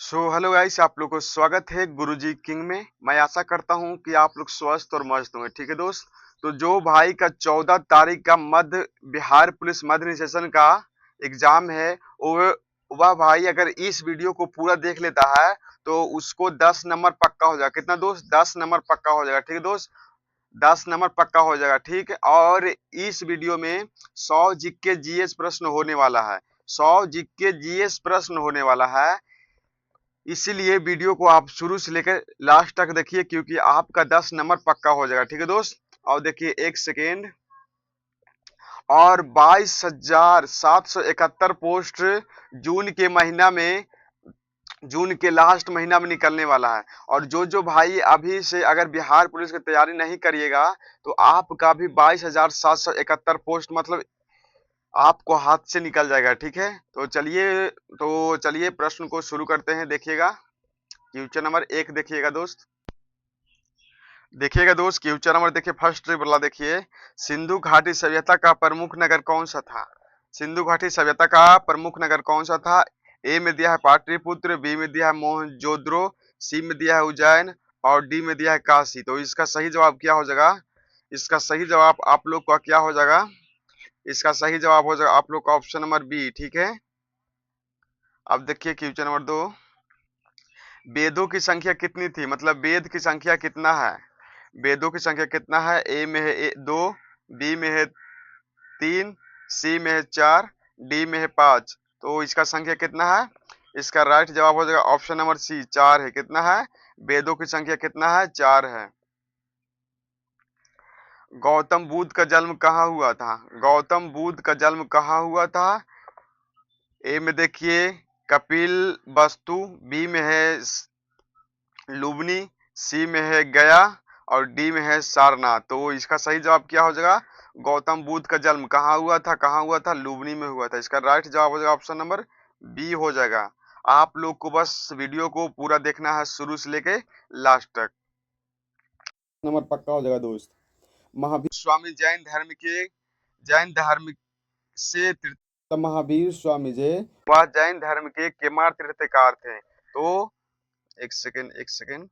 Hello guys, आप लोग को स्वागत है गुरुजी किंग में। मैं आशा करता हूं कि आप लोग स्वस्थ और मस्त होंगे। ठीक है दोस्त। तो जो भाई का 14 तारीख का मध्य बिहार पुलिस मध्य सेशन का एग्जाम है, वो वह भाई अगर इस वीडियो को पूरा देख लेता है तो उसको 10 नंबर पक्का हो जाएगा। कितना दोस्त? 10 नंबर पक्का हो जाएगा। ठीक है दोस्त, 10 नंबर पक्का हो जाएगा। ठीक है। और इस वीडियो में 100 जीएस प्रश्न होने वाला है। 100 जीएस प्रश्न होने वाला है। इसीलिए वीडियो को आप शुरू से लेकर लास्ट तक देखिए, क्योंकि आपका 10 नंबर पक्का हो जाएगा। ठीक है दोस्त। और देखिए, एक सेकेंड। और 22,771 पोस्ट जून के महीना में, जून के लास्ट महीना में निकलने वाला है। और जो भाई अभी से अगर बिहार पुलिस की तैयारी नहीं करिएगा तो आपका भी 22,771 पोस्ट मतलब आपको हाथ से निकल जाएगा। ठीक है। तो चलिए प्रश्न को शुरू करते हैं। देखिएगा, क्वेश्चन नंबर 1 देखिएगा दोस्त। क्वेश्चन नंबर देखिए, फर्स्ट वाला देखिए। सिंधु घाटी सभ्यता का प्रमुख नगर कौन सा था? सिंधु घाटी सभ्यता का प्रमुख नगर कौन सा था? ए में दिया है पाटलिपुत्र, बी में दिया है मोहनजोदड़ो, सी में दिया है उज्जैन और डी में दिया है काशी। तो इसका सही जवाब क्या हो जाएगा? इसका सही जवाब आप लोग का क्या हो जाएगा? इसका सही जवाब हो जाएगा आप लोग का ऑप्शन नंबर बी। ठीक है। अब देखिए क्वेश्चन नंबर 2। वेदों की संख्या कितनी थी? मतलब वेद की संख्या कितना है? वेदों की संख्या कितना है? ए में है 2, बी में है 3, सी में है 4, डी में है 5। तो इसका संख्या कितना है? इसका राइट जवाब हो जाएगा ऑप्शन नंबर सी, 4 है। कितना है? वेदों की संख्या कितना है? 4 है। गौतम बुद्ध का जन्म कहाँ हुआ था? गौतम बुद्ध का जन्म कहाँ हुआ था? ए में देखिए कपिल वस्तु, बी में है लुबनी, सी में है गया और डी में है सारनाथ। तो इसका सही जवाब क्या हो जाएगा? गौतम बुद्ध का जन्म कहाँ हुआ था? कहाँ हुआ था? लुबनी में हुआ था। इसका राइट जवाब हो जाएगा ऑप्शन नंबर बी हो जाएगा। आप लोग को बस वीडियो को पूरा देखना है शुरू से लेके लास्ट तक। नंबर पक्का हो जाएगा दोस्त। महावीर स्वामी जैन धर्म से महावीर स्वामी जी वह जैन धर्म के केमार तीर्थकार थे। तो एक सेकेंड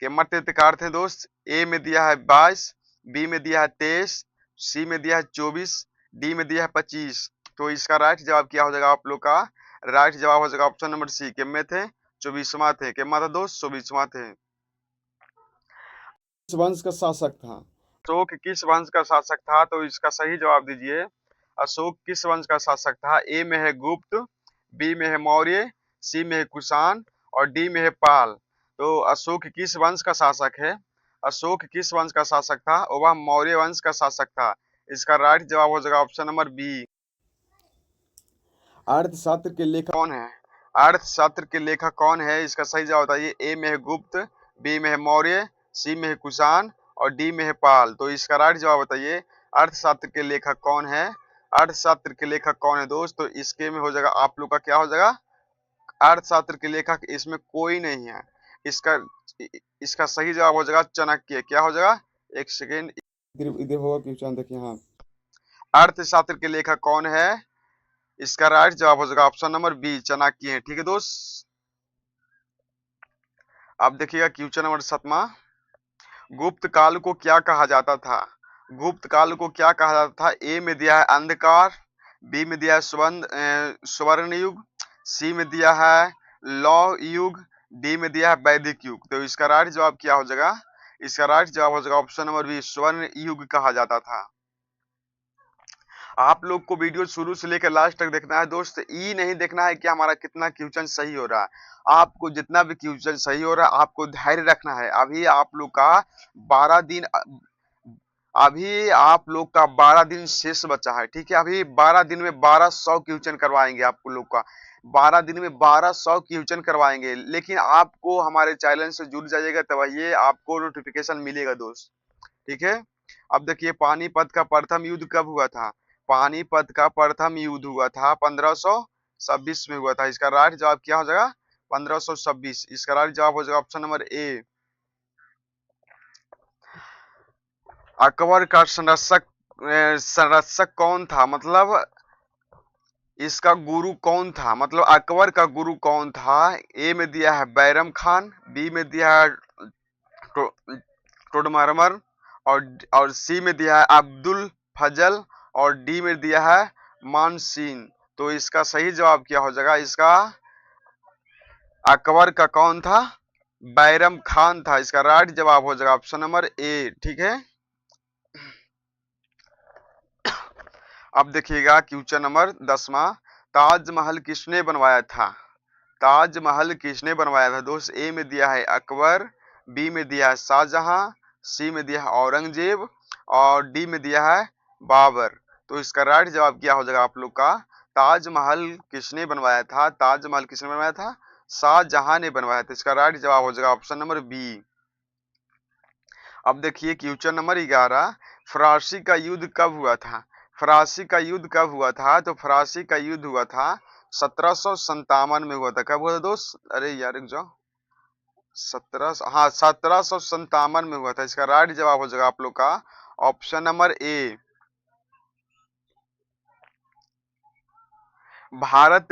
के मत तीर्थकार थे दोस्त। ए में दिया है 22, बी में दिया है 23, सी में दिया है 24, डी में दिया है 25। तो इसका राइट जवाब क्या हो जाएगा आप लोग का? राइट जवाब हो जाएगा ऑप्शन नंबर सी, के में थे 24वां थे। के था दोस्त 24वां थे। किस वंश का शासक था? अशोक किस वंश का शासक था? तो इसका सही जवाब दीजिए। अशोक किस वंश का शासक था? ए में है गुप्त, बी में है मौर्य, सी में है कुषाण और डी में है पाल। तो अशोक किस वंश का शासक है? अशोक किस वंश का शासक था? और वह मौर्य वंश का शासक था। इसका राइट जवाब हो जाएगा ऑप्शन नंबर बी। अर्थशास्त्र के लेखक कौन है? अर्थशास्त्र के लेखक कौन है? इसका सही जवाब बताइए। ए में है गुप्त, बी में है मौर्य, सी में है कुषाण और डी में है पाल। तो इसका राइट जवाब बताइए। अर्थशास्त्र के लेखक कौन है? अर्थशास्त्र के लेखक कौन है दोस्त? तो इसके में हो जाएगा आप लोग का क्या हो जाएगा? अर्थशास्त्र के लेखक इसमें कोई नहीं है। इसका इसका सही जवाब हो जाएगा चाणक्य। क्या हो जाएगा? एक सेकेंड, इधर इधर होगा क्वेश्चन देखिए। हाँ, अर्थशास्त्र के लेखक कौन है? इसका राइट जवाब हो जाएगा ऑप्शन नंबर बी, चाणक्य है। ठीक है दोस्त। अब देखिएगा क्वेश्चन नंबर 7वां। गुप्त काल को क्या कहा जाता था? गुप्त काल को क्या कहा जाता था? ए में दिया है अंधकार, बी में दिया है स्वर्ण युग, सी में दिया है लौह युग, डी में दिया है वैदिक युग। तो इसका राइट जवाब क्या हो जाएगा? इसका राइट जवाब हो जाएगा ऑप्शन नंबर बी, स्वर्ण युग कहा जाता था। आप लोग को वीडियो शुरू से लेकर लास्ट तक देखना है दोस्त। ये नहीं देखना है कि हमारा कितना क्वेश्चन सही हो रहा है। आपको जितना भी क्वेश्चन सही हो रहा है आपको धैर्य रखना है। अभी आप लोग का 12 दिन शेष बचा है। ठीक है। अभी 12 दिन में 1200 क्वेश्चन करवाएंगे आपको लोग का। 12 दिन में 1200 क्वेश्चन करवाएंगे। लेकिन आपको हमारे चैनल से जुड़ जाइएगा तब ये आपको नोटिफिकेशन मिलेगा दोस्त। ठीक है। अब देखिए, पानीपत का प्रथम युद्ध कब हुआ था? पानीपत का प्रथम युद्ध हुआ था 1526 में हुआ था। इसका राइट जवाब क्या हो जाएगा? 1526। इसका राइट जवाब हो जाएगा ऑप्शन नंबर ए। अकबर का संरक्षक कौन था? मतलब इसका गुरु कौन था, मतलब अकबर का गुरु कौन था? ए में दिया है बैरम खान, बी में दिया है टो- टोडरमल, और सी में दिया है अब्दुल फजल, और डी में दिया है मानसिंह। तो इसका सही जवाब क्या हो जाएगा? इसका अकबर का कौन था? बैरम खान था। इसका राइट जवाब हो जाएगा ऑप्शन नंबर ए। ठीक है, अब देखिएगा क्वेश्चन नंबर 10वां। ताजमहल किसने बनवाया था? ताजमहल किसने बनवाया था दोस्त? ए में दिया है अकबर, बी में दिया है शाहजहां, सी में दिया है औरंगजेब, और डी में दिया है बाबर। तो इसका राइट जवाब क्या हो जाएगा आप लोग का? ताजमहल किसने बनवाया था? ताजमहल किसने बनवाया था? शाहजहां ने बनवाया था। इसका राइट जवाब हो जाएगा ऑप्शन नंबर बी। अब देखिए क्वेश्चन नंबर 11। फरासी का युद्ध कब हुआ था? फरासी का युद्ध कब हुआ था? तो फरासी का युद्ध हुआ था 1757 में हुआ था। कब हुआ था दोस्त? अरे यार रुक जाओ, 1757 में हुआ था। इसका राइट जवाब हो जाएगा आप लोग का ऑप्शन नंबर ए। भारत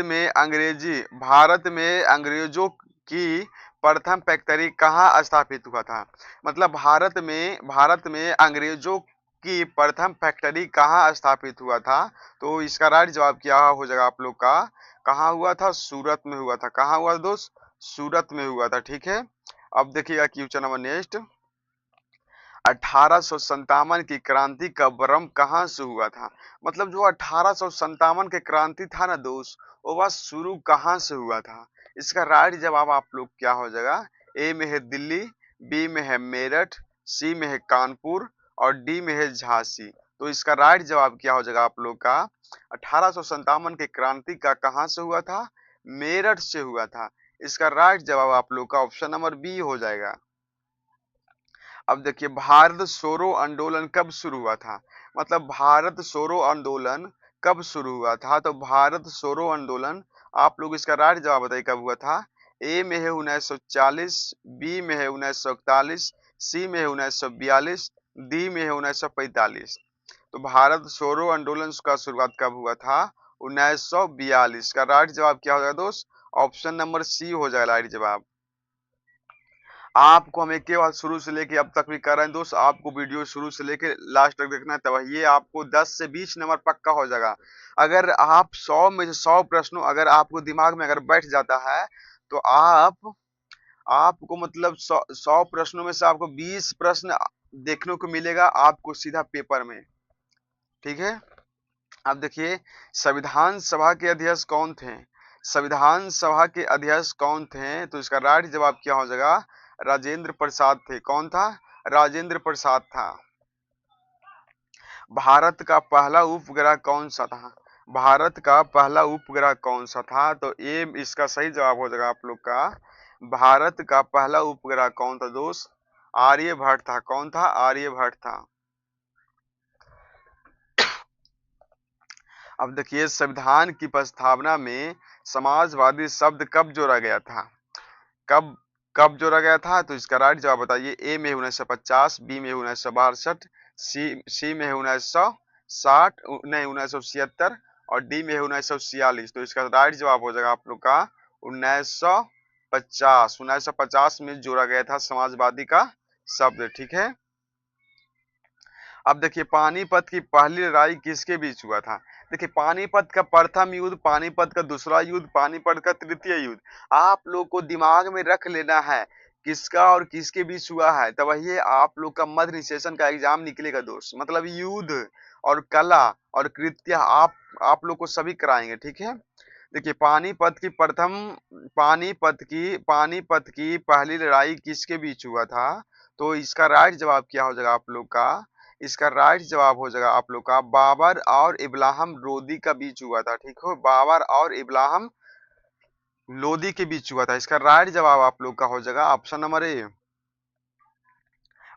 में अंग्रेजों की प्रथम फैक्ट्री कहाँ स्थापित हुआ था? मतलब भारत में अंग्रेजों की प्रथम फैक्ट्री कहाँ स्थापित हुआ था? तो इसका राइट जवाब क्या हो जाएगा आप लोग का? कहाँ हुआ था? सूरत में हुआ था। कहाँ हुआ था दोस्त? सूरत में हुआ था। ठीक है, अब देखिएगा क्वेश्चन नंबर नेक्स्ट। 1857 की क्रांति का प्रारंभ कहाँ से हुआ था? मतलब जो 1857 के क्रांति था ना दोस्त, वो बस शुरू कहाँ से हुआ था? इसका राइट जवाब आप लोग क्या हो जाएगा? ए में है दिल्ली, बी में है मेरठ, सी में है कानपुर, और डी में है झांसी। तो इसका राइट जवाब क्या हो जाएगा आप लोग का? 1857 के क्रांति का कहाँ से हुआ था? मेरठ से हुआ था। इसका राइट जवाब आप लोग का ऑप्शन नंबर बी हो जाएगा। अब देखिए भारत छोड़ो आंदोलन कब शुरू हुआ था? मतलब भारत छोड़ो आंदोलन कब शुरू हुआ था? तो भारत छोड़ो आंदोलन, आप लोग इसका राइट जवाब बताइए कब हुआ था? ए में है 1940, बी में है 1941, सी में है 1942, डी में है 1945। तो भारत छोड़ो आंदोलन का शुरुआत कब हुआ था? 1942। का राइट जवाब क्या हो जाएगा दोस्त? ऑप्शन नंबर सी हो जाएगा राइट जवाब। आपको हम एक के बाद शुरू से लेके अब तक भी कर रहे हैं दोस्त, आपको वीडियो शुरू से लेके लास्ट तक देखना है, तब ये आपको 10 से 20 नंबर पक्का हो जाएगा। अगर आप 100 में से 100 प्रश्नों अगर आपको दिमाग में अगर बैठ जाता है, तो आपको मतलब 100 प्रश्नों में से आपको 20 प्रश्न देखने को मिलेगा आपको सीधा पेपर में। ठीक है, अब देखिए संविधान सभा के अध्यक्ष कौन थे? संविधान सभा के अध्यक्ष कौन थे? तो इसका राइट जवाब क्या हो जाएगा? राजेंद्र प्रसाद थे। कौन था? राजेंद्र प्रसाद था। भारत का पहला उपग्रह कौन सा था? भारत का पहला उपग्रह कौन सा था? तो ये इसका सही जवाब हो जाएगा आप लोग का। भारत का पहला उपग्रह कौन था दोस्त? आर्यभट्ट था। कौन था? आर्यभट्ट था। अब देखिए संविधान की प्रस्तावना में समाजवादी शब्द कब जोड़ा गया था? कब कब जोड़ा गया था? तो इसका राइट जवाब बताइए। ए में 1950, बी में 1962, सी में 1960, नहीं 1976, और डी में 1946। तो इसका राइट जवाब हो जाएगा आप लोग का 1950। 1950 में जोड़ा गया था समाजवादी का शब्द। ठीक है, अब देखिए पानीपत की पहली लड़ाई किसके बीच हुआ था? देखिए पानीपत का प्रथम युद्ध, पानीपत का दूसरा युद्ध, पानीपत का तृतीय युद्ध, आप लोग को दिमाग में रख लेना है किसका और किसके बीच हुआ है, तब वही आप लोग का मध्य सेशन का एग्जाम निकलेगा दोस्त। मतलब युद्ध और कला और कृत्य आप लोग को सभी कराएंगे। ठीक है, देखिए पानीपत की पहली लड़ाई किसके बीच हुआ था? तो इसका राइट जवाब क्या हो जाएगा आप लोग का? इसका राइट जवाब हो जाएगा आप लोग का बाबर और इब्राहिम लोदी का बीच हुआ था। ठीक हो, बाबर और इब्राहिम लोदी के बीच हुआ था। इसका राइट जवाब आप लोग का हो जाएगा ऑप्शन नंबर ए।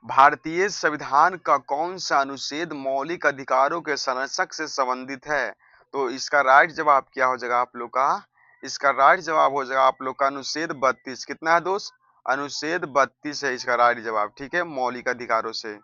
भारतीय संविधान का कौन सा अनुच्छेद मौलिक अधिकारों के संरक्षक से संबंधित है? तो इसका राइट जवाब क्या हो जाएगा आप लोग का? इसका राइट जवाब हो जाएगा आप लोग का अनुच्छेद 32। कितना है दोस्त? अनुच्छेद 32 है इसका राइट जवाब। ठीक है, मौलिक अधिकारों से।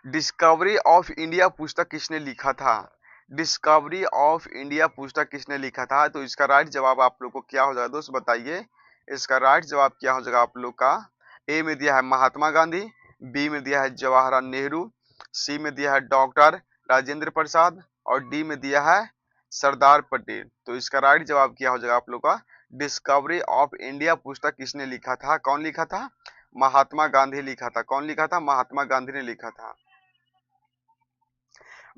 डिस्कवरी ऑफ इंडिया पुस्तक किसने लिखा था? डिस्कवरी ऑफ इंडिया पुस्तक किसने लिखा था? तो इसका राइट जवाब आप लोग को क्या हो जाएगा दोस्त, बताइए। इसका राइट जवाब क्या हो जाएगा आप लोग का? ए में दिया है महात्मा गांधी, बी में दिया है जवाहरलाल नेहरू, सी में दिया है डॉक्टर राजेंद्र प्रसाद और डी में दिया है सरदार पटेल। तो इसका राइट जवाब क्या हो जाएगा आप लोग का? डिस्कवरी ऑफ इंडिया पुस्तक किसने लिखा था? कौन लिखा था? महात्मा गांधी लिखा था। कौन लिखा था? महात्मा गांधी ने लिखा था।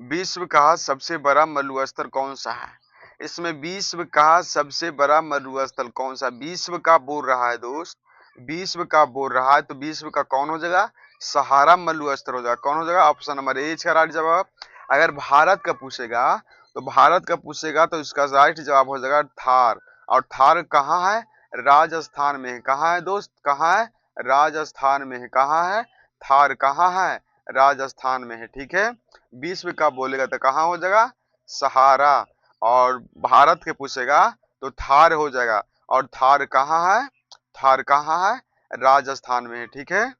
विश्व का सबसे बड़ा मरुस्थल कौन सा है? इसमें विश्व का सबसे बड़ा मरुस्थल कौन सा? विश्व का बोल रहा है दोस्त, विश्व का बोल रहा है, तो विश्व का कौन हो जाएगा? सहारा मरुस्थल हो जाएगा। कौन हो जाएगा? ऑप्शन नंबर ए इसका राइट जवाब। अगर भारत का पूछेगा तो भारत का पूछेगा तो इसका राइट जवाब हो जाएगा थार। और थार कहाँ है? राजस्थान में है। कहाँ है दोस्त? कहाँ है? राजस्थान में है। कहाँ है? थार कहाँ है? राजस्थान में है। ठीक है, विश्व का बोलेगा तो कहाँ हो जाएगा? सहारा। और भारत के पूछेगा तो थार हो जाएगा। और थार कहाँ है? थार कहाँ है? राजस्थान में है। ठीक है,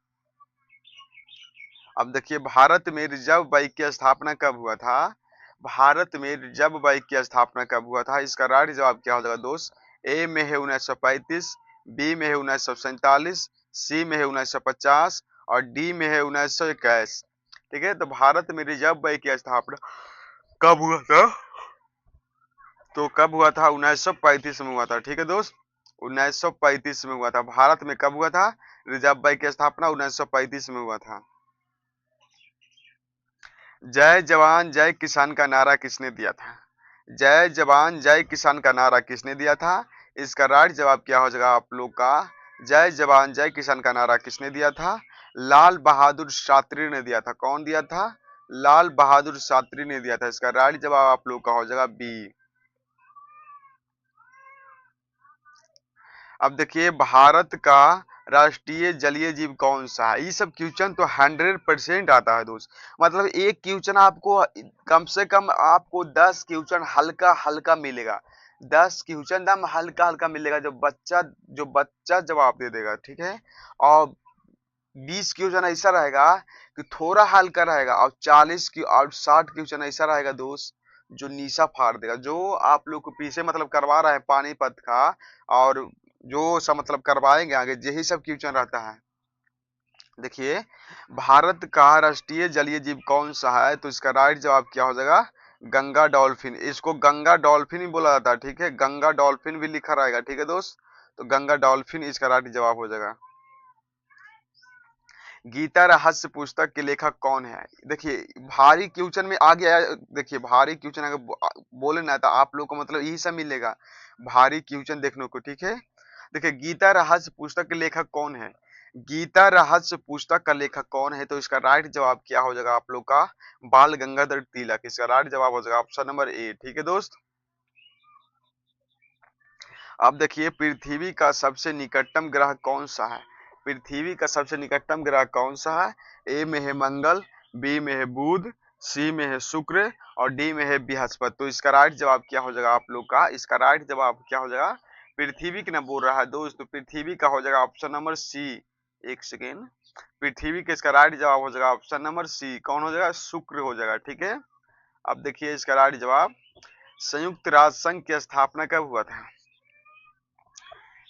अब देखिए भारत में रिजर्व बैंक की स्थापना कब हुआ था? भारत में रिजर्व बैंक की स्थापना कब हुआ था? इसका राइट जवाब क्या हो जाएगा दोस्त? ए में है 1935, बी में है 1947, सी में है 1950 और डी में है 1921। ठीक है, तो भारत में रिजर्व बैंक की स्थापना कब हुआ था? तो कब हुआ था? 1935 में हुआ था। ठीक है दोस्त, 1935 में हुआ था। भारत में कब हुआ था रिजर्व बैंक की स्थापना? 1935 में हुआ था। जय जवान जय किसान का नारा किसने दिया था? जय जवान जय किसान का नारा किसने दिया था? इसका राइट जवाब क्या हो जाएगा आप लोग का? जय जवान जय किसान का नारा किसने दिया था? लाल बहादुर शास्त्री ने दिया था। कौन दिया था? लाल बहादुर शास्त्री ने दिया था। इसका राइट जवाब आप लोग का हो जाएगा बी। अब देखिए भारत का राष्ट्रीय जलीय जीव कौन सा है? ये सब क्वेश्चन तो 100% आता है दोस्त। मतलब एक क्वेश्चन आपको कम से कम आपको 10 क्वेश्चन हल्का हल्का मिलेगा। 10 क्वेश्चन दम हल्का हल्का मिलेगा जो बच्चा जवाब दे देगा। ठीक है, और 20 क्वेश्चन ऐसा रहेगा कि थोड़ा हल्का रहेगा और 40 की और 60 क्वेश्चन ऐसा रहेगा दोस्त जो नीसा फाड़ देगा। जो आप लोग को पीछे मतलब करवा रहा है पानीपत का और जो सब मतलब करवाएंगे आगे, यही सब क्वेश्चन रहता है। देखिए भारत का राष्ट्रीय जलीय जीव कौन सा है? तो इसका राइट जवाब क्या हो जाएगा? गंगा डॉल्फिन। इसको गंगा डॉल्फिन ही बोला जाता है। ठीक है, गंगा डॉल्फिन भी लिखा रहेगा। ठीक है दोस्त, तो गंगा डॉल्फिन इसका राइट जवाब हो जाएगा। गीता रहस्य पुस्तक के लेखक कौन है? देखिए भारी क्वेश्चन में आ गया। देखिए भारी क्वेश्चन अगर बोले ना तो आप लोग को मतलब यही सब मिलेगा, भारी क्वेश्चन देखने को। ठीक है, देखिए गीता रहस्य पुस्तक के लेखक कौन है? गीता रहस्य पुस्तक का लेखक कौन है? तो इसका राइट जवाब क्या हो जाएगा आप लोग का? बाल गंगाधर तिलक। इसका राइट जवाब हो जाएगा ऑप्शन नंबर ए। ठीक है दोस्त, अब देखिए पृथ्वी का सबसे निकटतम ग्रह कौन सा है? पृथ्वी का सबसे निकटतम ग्रह कौन सा है? ए में है मंगल, बी में है बुध, सी में है शुक्र और डी में है बृहस्पति। तो इसका राइट जवाब क्या हो जाएगा आप लोग का? इसका राइट जवाब क्या हो जाएगा? पृथ्वी की ना बोल रहा है दोस्त, तो पृथ्वी का हो जाएगा ऑप्शन नंबर सी। एक सेकेंड, पृथ्वी का इसका राइट जवाब हो जाएगा ऑप्शन नंबर सी। कौन हो जाएगा? शुक्र हो जाएगा। ठीक है, अब देखिए इसका राइट जवाब, संयुक्त राष्ट्र संघ की स्थापना कब हुआ था?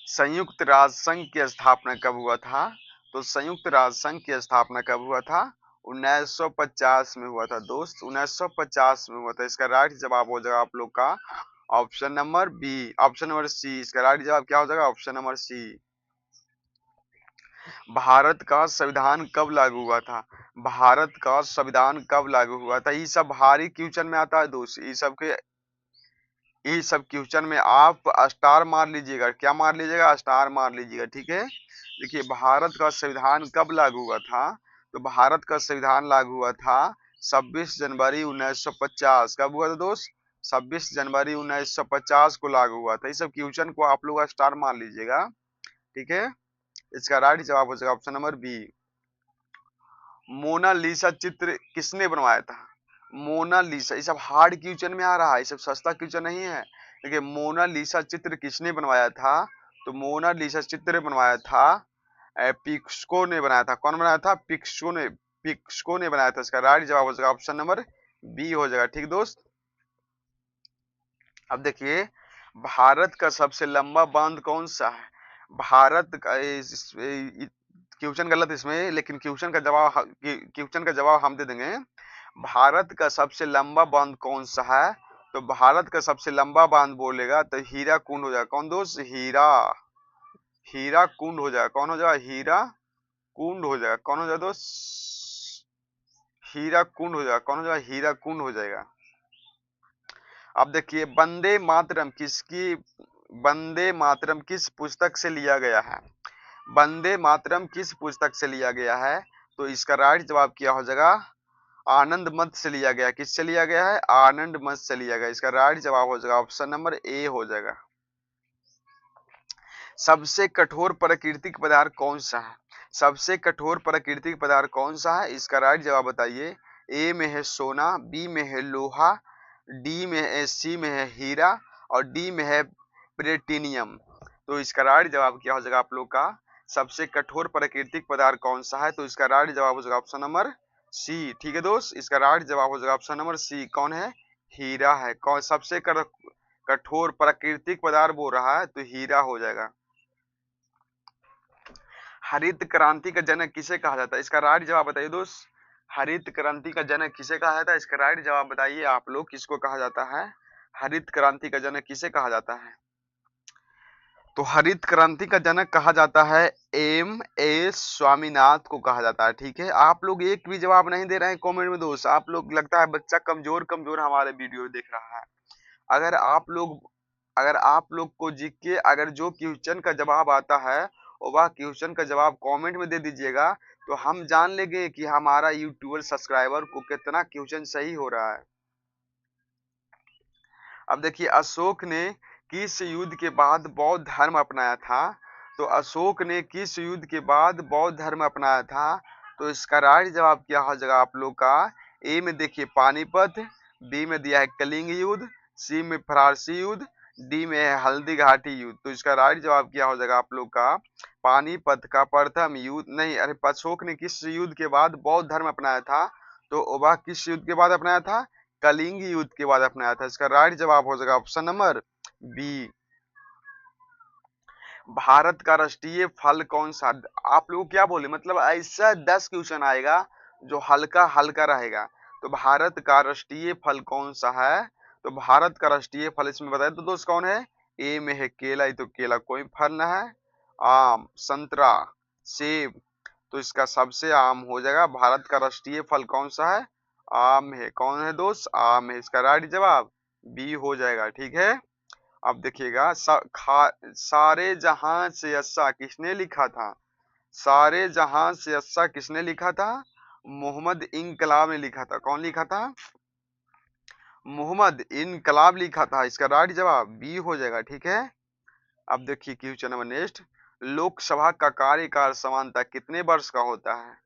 संयुक्त राष्ट्र संघ की स्थापना कब हुआ था? तो संयुक्त राष्ट्र संघ की स्थापना कब हुआ था? 1950 में हुआ था दोस्त, 1950 में हुआ था। इसका राइट जवाब हो जाएगा आप लोग का option number B, option number C. इसका राइट जवाब क्या हो जाएगा? ऑप्शन नंबर सी। भारत का संविधान कब लागू हुआ था? भारत का संविधान कब लागू हुआ था? ये सब भारी क्वेश्चन में आता है दोस्त। ये सब क्वेश्चन में आप स्टार मार लीजिएगा। क्या मार लीजिएगा? स्टार मार लीजिएगा। ठीक है, देखिए भारत का संविधान कब लागू हुआ था? तो भारत का संविधान लागू हुआ था 26 जनवरी 1950। कब हुआ था दोस्त? 26 जनवरी 1950 को लागू हुआ था। इस सब क्वेश्चन को आप लोग स्टार मार लीजिएगा। ठीक है, इसका राइट जवाब हो जाएगा ऑप्शन नंबर बी। मोनालिसा चित्र किसने बनवाया था? मोनालिसा, ये सब हार्ड क्वेश्चन में आ रहा है, ये सब सस्ता क्वेश्चन नहीं है। देखिए मोनालिसा चित्र किसने बनवाया था? तो मोनालिसा चित्र बनवाया था पिकासो ने बनाया था। कौन बनाया था? पिकासो ने बनाया था। इसका राइट जवाब हो जाएगा ऑप्शन नंबर बी हो जाएगा। ठीक दोस्त, अब देखिए, भारत का सबसे लंबा बांध कौन सा है? भारत का क्वेश्चन गलत इसमें, लेकिन क्वेश्चन का जवाब हम दे देंगे। भारत का सबसे लंबा बांध कौन सा है? तो भारत का सबसे लंबा बांध बोलेगा तो हीरा कुंड हो जाएगा। कौन दोस्त? हीरा कुंड हो जाएगा। कौन हो जाएगा? हीरा कुंड हो जाएगा। कौन हो जाएगा दोस्त? हीरा कुंड हो जाएगा। कौन हो जाएगा? हीरा कुंड हो जाएगा। अब देखिए, वंदे मातरम किस पुस्तक से लिया गया है? वंदे मातरम किस पुस्तक से लिया गया है? तो इसका राइट जवाब क्या हो जाएगा? आनंद मत से लिया गया। किससे लिया गया है? आनंद मत से लिया गया। इसका राइट जवाब हो जाएगा ऑप्शन नंबर ए हो जाएगा। सबसे कठोर प्राकृतिक पदार्थ कौन सा है? सबसे कठोर प्राकृतिक पदार्थ कौन सा है? इसका राइट जवाब बताइए। ए में है सोना, बी में है लोहा, सी में है हीरा और डी में है प्लेटिनियम। तो इसका राइट जवाब क्या हो जाएगा आप लोग का? सबसे कठोर प्राकृतिक पदार्थ कौन सा है? तो इसका राइट जवाब हो जाएगा ऑप्शन नंबर सी। ठीक है दोस्त, इसका राइट जवाब हो जाएगा ऑप्शन नंबर सी। कौन है? हीरा है। कौन सबसे कठोर प्राकृतिक पदार्थ बोल रहा है तो हीरा हो जाएगा। हरित क्रांति का जनक किसे कहा जाता है? इसका राइट जवाब बताइए दोस्त। हरित क्रांति का जनक किसे कहा जाता है? इसका राइट जवाब बताइए आप लोग, किसको कहा जाता है? हरित क्रांति का जनक किसे कहा जाता है? तो हरित क्रांति का जनक कहा जाता है एम ए स्वामीनाथ को कहा जाता है। ठीक है, आप लोग एक भी जवाब नहीं दे रहे हैं कमेंट में दोस्त। आप लोग लगता है बच्चा कमजोर कमजोर हमारे वीडियो देख रहा है। अगर आप लोग अगर आप लोग को जीके अगर जो क्वेश्चन का जवाब आता है और वह क्वेश्चन का जवाब कमेंट में दे दीजिएगा तो हम जान लेंगे कि हमारा यूट्यूबर सब्सक्राइबर को कितना क्वेश्चन सही हो रहा है। अब देखिए, अशोक ने किस युद्ध के बाद बौद्ध धर्म अपनाया था? तो अशोक ने किस युद्ध के बाद बौद्ध धर्म अपनाया था? तो इसका राइट जवाब क्या हो जाएगा आप लोग का? ए में देखिए पानीपत, बी में दिया है कलिंग युद्ध, सी में फारसी युद्ध, डी में है हल्दी घाटी युद्ध। तो इसका राइट जवाब क्या हो जाएगा आप लोग का? पानीपत का प्रथम युद्ध नहीं, अरे अशोक ने किस युद्ध के बाद बौद्ध धर्म अपनाया था? तो वह किस युद्ध के बाद अपनाया था? कलिंग युद्ध के बाद अपनाया था। इसका राइट जवाब हो जाएगा ऑप्शन नंबर बी। भारत का राष्ट्रीय फल कौन सा? आप लोग क्या बोले, मतलब ऐसा 10 क्वेश्चन आएगा जो हल्का हल्का रहेगा। तो भारत का राष्ट्रीय फल कौन सा है? तो भारत का राष्ट्रीय फल इसमें बताए तो दोस्त कौन है? ए में है केला, ये तो केला कोई फल ना है। आम, संतरा, सेब, तो इसका सबसे आम हो जाएगा। भारत का राष्ट्रीय फल कौन सा है? आम है। कौन है दोस्त? आम है। इसका राइट जवाब बी हो जाएगा। ठीक है, अब देखिएगा, सारे जहां से अच्छा किसने लिखा था? सारे जहां से अच्छा किसने लिखा था? मोहम्मद इनकलाब ने लिखा था। कौन लिखा था? मोहम्मद इनकलाब लिखा था। इसका राइट जवाब बी हो जाएगा। ठीक है, अब देखिए क्वेश्चन नंबर नेक्स्ट। लोकसभा का कार्यकाल सामान्यतः कितने वर्ष का होता है?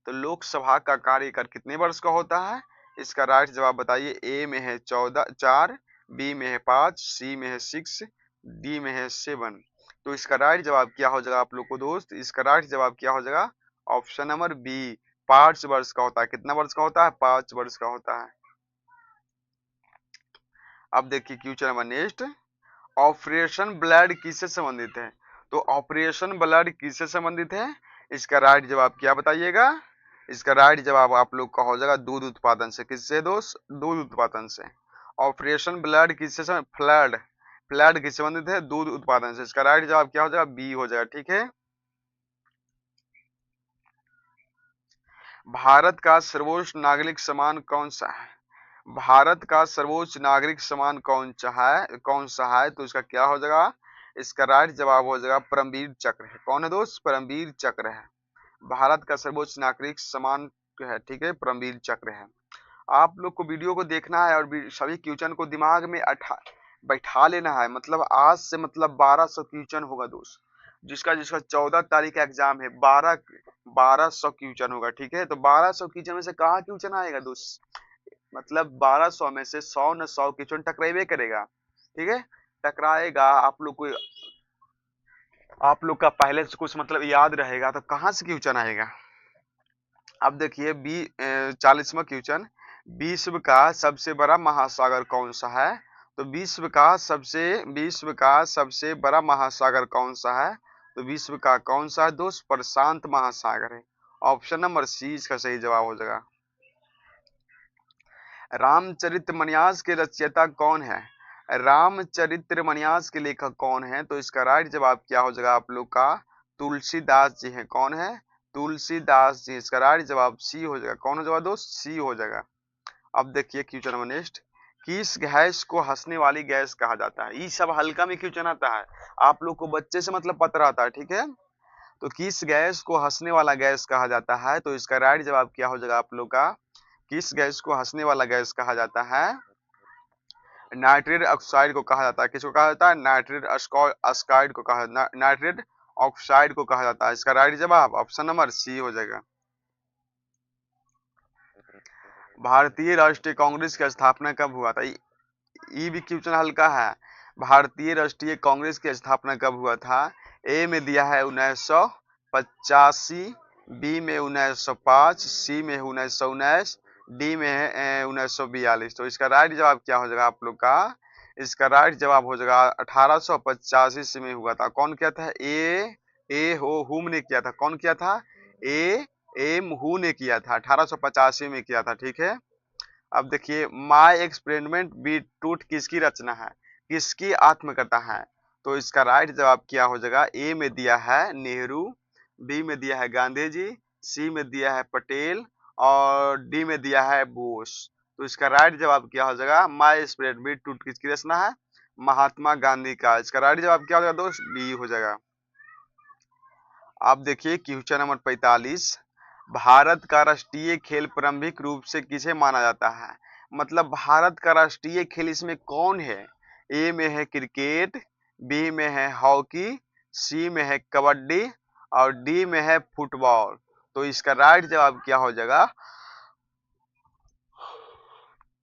तो लोकसभा का कार्यकाल कितने वर्ष का होता है? इसका राइट जवाब बताइए। ए में है 4, बी में है 5, सी में है 6, डी में है 7। तो इसका राइट जवाब क्या हो जाएगा आप लोग को दोस्त? इसका राइट जवाब क्या हो जाएगा? ऑप्शन नंबर बी, 5 वर्ष का होता है। कितना वर्ष का होता है? 5 वर्ष का होता है। अब देखिए question number next. Operation blood किससे संबंधित है? तो ऑपरेशन ब्लड किससे संबंधित है? इसका राइट जवाब क्या बताइएगा? इसका राइट जवाब आप लोग का हो जाएगा दूध उत्पादन से। किससे दोस्त? दूध उत्पादन से। ऑपरेशन ब्लड किससे फ्लड फ्लड किससे संबंधित है? दूध उत्पादन से। इसका राइट जवाब क्या हो जाएगा? बी हो जाएगा। ठीक है, भारत का सर्वोच्च नागरिक सम्मान कौन सा है? भारत का सर्वोच्च नागरिक सम्मान कौन सा है? तो इसका क्या हो जाएगा? इसका राइट जवाब हो जाएगा परमवीर चक्र है। कौन है दोस्त? परमवीर चक्र है। भारत का सर्वोच्च नागरिक सम्मान है। ठीक है, परमवीर चक्र है। आप लोग को वीडियो को देखना है और सभी क्वेश्चन को दिमाग में बैठा लेना है। मतलब आज से मतलब 1200 क्वेश्चन होगा दोस्त। जिसका जिसका 14 तारीख का एग्जाम है, 1200 क्वेश्चन होगा। ठीक है, तो 1200 क्वेश्चन में से कहाँ क्वेश्चन आएगा दोस्त? मतलब 1200 में से 100 न 100 क्वेश्चन टकराइबे करेगा। ठीक है, टकराएगा। आप लोग का पहले से कुछ मतलब याद रहेगा तो कहाँ से क्वेश्चन आएगा? अब देखिए 40वां क्वेश्चन। विश्व का सबसे बड़ा महासागर कौन सा है? तो विश्व का सबसे बड़ा महासागर कौन सा है? तो विश्व का कौन सा है दोस्त? प्रशांत महासागर है। ऑप्शन नंबर सी इसका सही जवाब हो जाएगा। रामचरितमानस के रचयिता कौन है? रामचरितमानस के लेखक कौन है? तो इसका राइट जवाब क्या हो जाएगा आप लोग का? तुलसीदास जी है। कौन है? तुलसीदास जी। इसका राइट जवाब सी हो जाएगा। कौन हो जाएगा दोस्त? सी हो जाएगा। अब देखिए क्वेश्चन नंबर नेक्स्ट, किस गैस को हंसने वाली गैस कहा जाता है? ये सब हल्का में क्वेश्चन आता है, आप लोग को बच्चे से मतलब पता रहता है, ठीक है। तो किस गैस को हंसने वाला गैस कहा जाता है? तो इसका राइट जवाब क्या हो जाएगा आप लोग का? किस गैस को हंसने वाला गैस कहा जाता है? नाइट्रेट ऑक्साइड को कहा जाता है। किसको कहा जाता है? नाइट्रेट ऑक्साइड को कहा नाइट्रेट ऑक्साइड को कहा जाता है। इसका राइट जवाब ऑप्शन नंबर सी हो जाएगा। भारतीय राष्ट्रीय कांग्रेस की स्थापना कब हुआ था? ये भी क्वेश्चन हल्का है। भारतीय राष्ट्रीय कांग्रेस की स्थापना कब हुआ था? ए में दिया है 1985, बी में 1905, सी में 1919, डी में है 1942। तो इसका राइट जवाब क्या हो जाएगा आप लोग का? इसका राइट जवाब हो जाएगा 1885 में हुआ था। कौन किया था? ए हो हुम ने किया था। कौन किया था? ए एम हु ने किया था। 1885 में किया था, ठीक है। अब देखिए, माय एक्सपेरिमेंट बीटरूट किसकी रचना है? किसकी आत्मकथा है? तो इसका राइट जवाब क्या हो जाएगा? ए में दिया है नेहरू, बी में दिया है गांधी जी, सी में दिया है पटेल और डी में दिया है बोस। तो इसका राइट जवाब क्या हो जाएगा? माय एक्सपेरिमेंट बीटरूट किसकी रचना है? महात्मा गांधी का। इसका राइट जवाब क्या हो जाएगा दोस्त? बी हो जाएगा। आप देखिए क्वेश्चन नंबर 45, भारत का राष्ट्रीय खेल प्रारंभिक रूप से किसे माना जाता है? मतलब भारत का राष्ट्रीय खेल इसमें कौन है? ए में है क्रिकेट, बी में है हॉकी, सी में है कबड्डी और डी में है फुटबॉल। तो इसका राइट जवाब क्या हो जाएगा?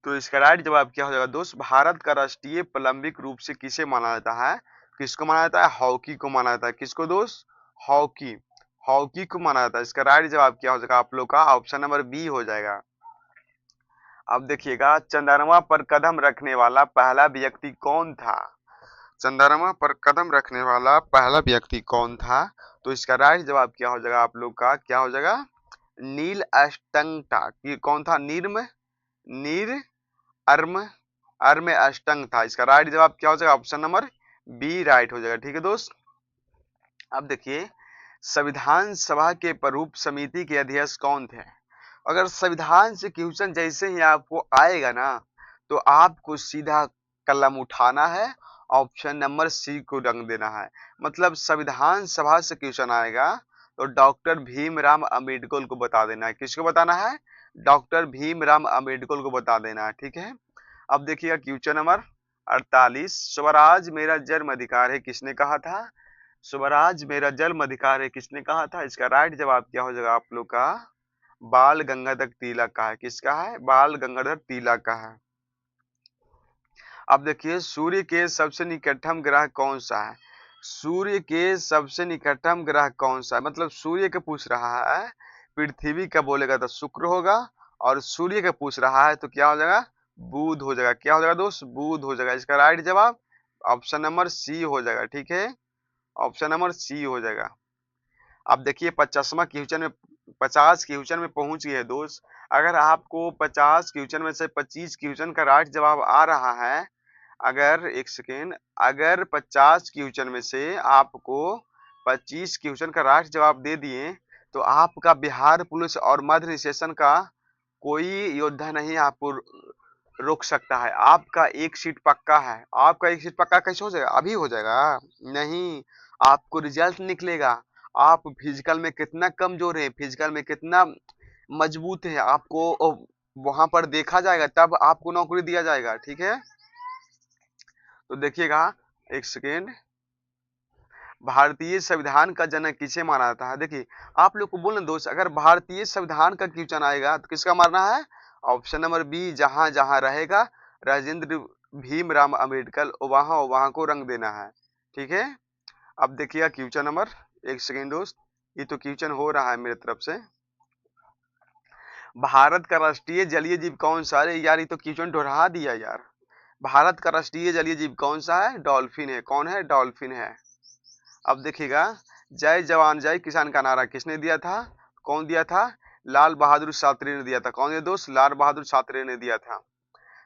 तो इसका राइट जवाब क्या हो जाएगा दोस्त? भारत का राष्ट्रीय ओलंपिक रूप से किसे माना जाता है? किसको माना जाता है? हॉकी को माना जाता है। किसको दोस्त? हॉकी। हॉकी को माना जाता है। इसका राइट जवाब क्या हो जाएगा आप लोग का? ऑप्शन नंबर बी हो जाएगा। अब देखिएगा, चंद्रमा पर कदम रखने वाला पहला व्यक्ति कौन था? चंद्रमा पर कदम रखने वाला पहला व्यक्ति कौन था? तो इसका राइट जवाब क्या हो जाएगा आप लोग का? क्या हो जाएगा? नील अर्मस्ट्रांग था। कौन था? नीर अर्म अर्म अष्टंग था। इसका राइट जवाब क्या हो जाएगा? ऑप्शन नंबर बी राइट हो जाएगा, ठीक है दोस्त। अब देखिए, संविधान सभा के प्रारूप समिति के अध्यक्ष कौन थे? अगर संविधान से क्वेश्चन जैसे ही आपको आएगा ना, तो आपको सीधा कलम उठाना है, ऑप्शन नंबर सी को रंग देना है। मतलब संविधान सभा से क्वेश्चन आएगा तो डॉक्टर भीमराव अम्बेडकर को बता देना है। किसको बताना है? डॉक्टर भीमराव अम्बेडकर को बता देना है, ठीक है। अब देखिएगा क्वेश्चन नंबर 48, स्वराज मेरा जन्म अधिकार है किसने कहा था? स्वराज मेरा जन्म अधिकार है किसने कहा था? इसका राइट जवाब क्या हो जाएगा आप लोग का? बाल गंगाधर तिलक का है। किसका है? बाल गंगाधर तिलक का है। अब देखिए, सूर्य के सबसे निकटतम ग्रह कौन सा है? सूर्य के सबसे निकटतम ग्रह कौन सा है? मतलब सूर्य के पूछ रहा है, पृथ्वी का बोलेगा तो शुक्र होगा और सूर्य का पूछ रहा है तो क्या हो जाएगा? बुध हो जाएगा। क्या हो जाएगा दोस्त? बुध हो जाएगा। इसका राइट जवाब ऑप्शन नंबर सी हो जाएगा, ठीक है। ऑप्शन नंबर सी हो जाएगा। अब देखिए 50 क्वेश्चन में पहुंच गए दोस्त। अगर आपको 50 क्वेश्चन में से 25 क्वेश्चन का राइट जवाब आ रहा है, अगर एक सेकेंड, अगर 50 क्वेश्चन में से आपको 25 क्वेश्चन का राइट जवाब दे दिए तो आपका बिहार पुलिस और मध्य सेशन का कोई योद्धा नहीं आपको रोक सकता है। आपका एक सीट पक्का है। आपका एक सीट पक्का कैसे हो जाएगा? अभी हो जाएगा? नहीं, आपको रिजल्ट निकलेगा। आप फिजिकल में कितना कमजोर है, फिजिकल में कितना मजबूत है, आपको वहां पर देखा जाएगा, तब आपको नौकरी दिया जाएगा, ठीक है। तो देखिएगा, एक सेकेंड, भारतीय संविधान का जनक किसे माना जाता है? देखिए, आप लोग को बोलना दोस्त, अगर भारतीय संविधान का क्वेश्चन आएगा तो किसका मारना है? ऑप्शन नंबर बी, जहां जहां रहेगा राजेंद्र भीमराव अम्बेडकर, वहां वहां को रंग देना है, ठीक है। अब देखिएगा क्वेश्चन नंबर, एक सेकेंड दोस्त, ये तो क्वेश्चन हो रहा है मेरे तरफ से। भारत का राष्ट्रीय जलीय जीव कौन सा? अरे यार, ये तो क्वेश्चन दोहरा दिया यार। भारत का राष्ट्रीय जलीय जीव कौन सा है? डॉल्फिन है। कौन है? डॉल्फिन है। अब देखिएगा, जय जवान जय किसान का नारा किसने दिया था? कौन दिया था? लाल बहादुर शास्त्री ने दिया था। कौन है दोस्त? लाल बहादुर शास्त्री ने दिया था।